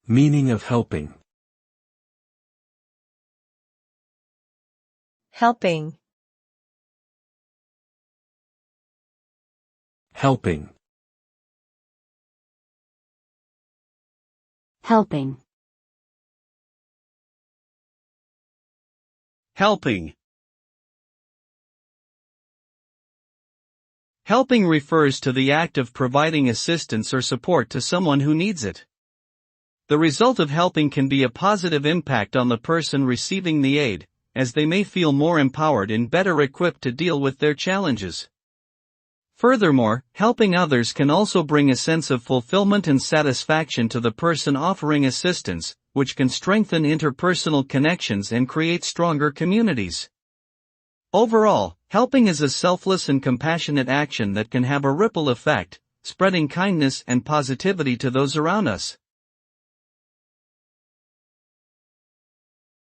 Meaning of helping. Helping. Helping. Helping. Helping. Helping refers to the act of providing assistance or support to someone who needs it. The result of helping can be a positive impact on the person receiving the aid, as they may feel more empowered and better equipped to deal with their challenges. Furthermore, helping others can also bring a sense of fulfillment and satisfaction to the person offering assistance, which can strengthen interpersonal connections and create stronger communities. Overall, helping is a selfless and compassionate action that can have a ripple effect, spreading kindness and positivity to those around us.